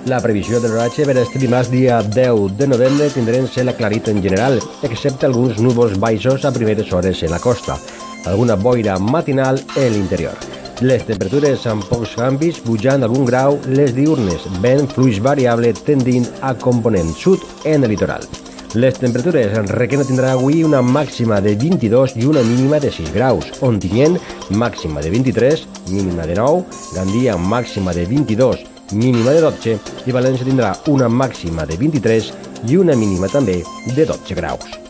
La previsió de l'oratge per este dimarts dia 10 de novembre tindrem cel aclarit en general, excepte alguns núvols baixos a primeres hores en la costa. Alguna boira matinal en l'interior. Les temperatures amb pocs canvis, pujant algun grau les diurnes, vent fluix variable tendint a component sud en el litoral. Les temperatures en Requena tindrà avui una màxima de 22 i una mínima de 6 graus, Ontinyent màxima de 23, mínima de 9, Gandia màxima de 22, mínima de 12 i València tindrà una màxima de 23 i una mínima també de 12 graus.